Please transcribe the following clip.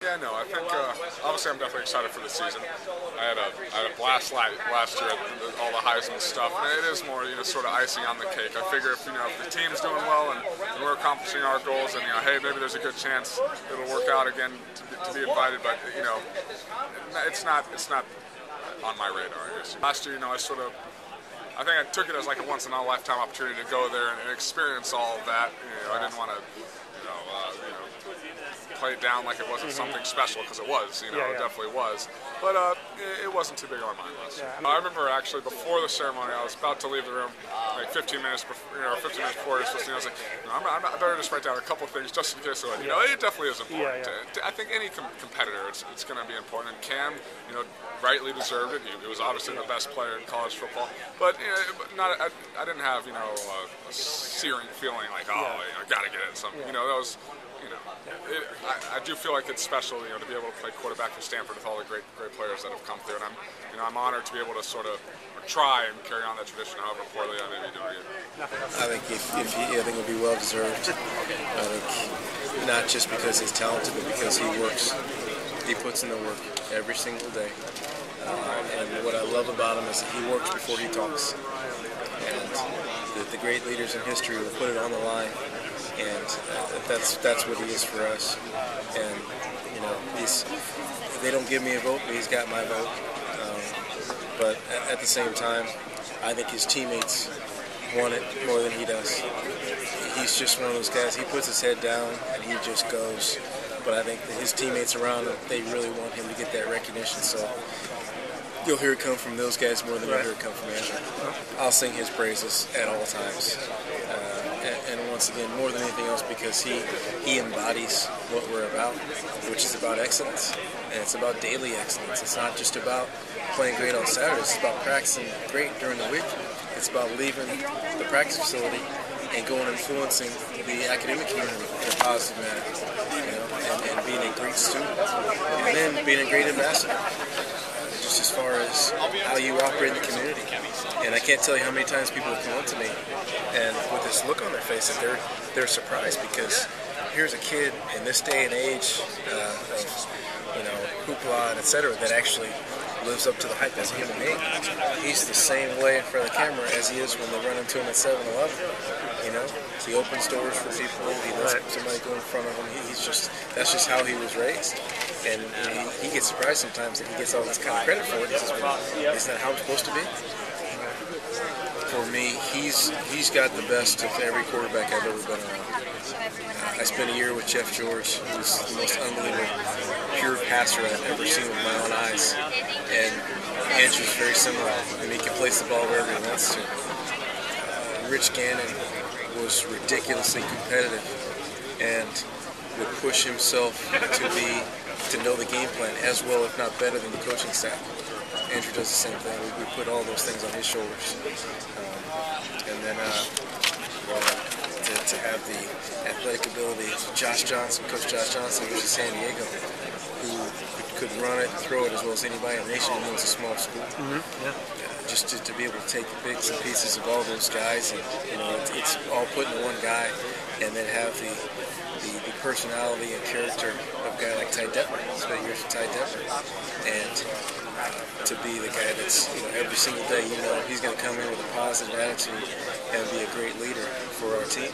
Yeah, no, I think obviously I'm definitely excited for the season. I had a blast last year at all the Heisman stuff, and it is more sort of icing on the cake. I figure if if the team's doing well and we're accomplishing our goals, and hey, maybe there's a good chance it'll work out again to be invited. But it's not on my radar. I guess. Last year, I think I took it as like a once-in-a-lifetime opportunity to go there and experience all of that. I didn't want to, play it down like it wasn't something special, because it was. It definitely was. But it wasn't too big on my mind last year. I remember actually before the ceremony, I was about to leave the room, like 15 minutes before, 15 minutes before it was supposed to. I was like, I better just write down a couple of things just in case. It definitely is important. I think any competitor, it's going to be important. And Cam, rightly deserved it. He was obviously the best player in college football, but I didn't have a searing feeling like got to get it. That was. I do feel like it's special, to be able to play quarterback for Stanford with all the great players that have come through, and I'm honored to be able to sort of try and carry on that tradition, however poorly I may be doing it. I think I think it'll be well deserved. I think not just because he's talented, but because he works. He puts in the work every single day, and what I love about him is that he works before he talks. And the great leaders in history will put it on the line. And that's what he is for us. And they don't give me a vote, but he's got my vote. But at the same time, I think his teammates want it more than he does. He's just one of those guys. He puts his head down and he just goes. But I think that his teammates around him, they really want him to get that recognition. So you'll hear it come from those guys more than you'll hear it come from Andrew. I'll sing his praises at all times. And once again, more than anything else, because he embodies what we're about, which is about excellence. And it's about daily excellence. It's not just about playing great on Saturdays. It's about practicing great during the week. It's about leaving the practice facility and going and influencing the academic community in a positive manner, and being a great student, and then being a great ambassador. Just as far as how you operate in the community. And I can't tell you how many times people have come up to me and with this look on their face that they're surprised, because here's a kid in this day and age of hoopla and etc. that actually lives up to the hype as a human being. He's the same way in front of the camera as he is when they run into him at 7-Eleven. He opens doors for people. He lets somebody go in front of him. That's just how he was raised. And he gets surprised sometimes that he gets all this kind of credit for it. He says, well, isn't that how it's supposed to be? For me, he's got the best of every quarterback I've ever been around. I spent a year with Jeff George, who's the most unbelievable, pure passer I've ever seen with my own eyes. And Andrew's very similar. He can place the ball wherever he wants to. Rich Gannon was ridiculously competitive and would push himself to know the game plan as well, if not better, than the coaching staff. Andrew does the same thing. We put all those things on his shoulders. And then to have the athletic ability, Coach Josh Johnson, who's in San Diego, who could run it and throw it as well as anybody in the nation, even though it's a small school. Just to be able to take the bits and pieces of all those guys, and it's all put into one guy, and then have the personality and character of a guy like Ty Detmer. Spent years with Ty Detmer, and to be the guy that's every single day he's going to come in with a positive attitude and be a great leader for our team.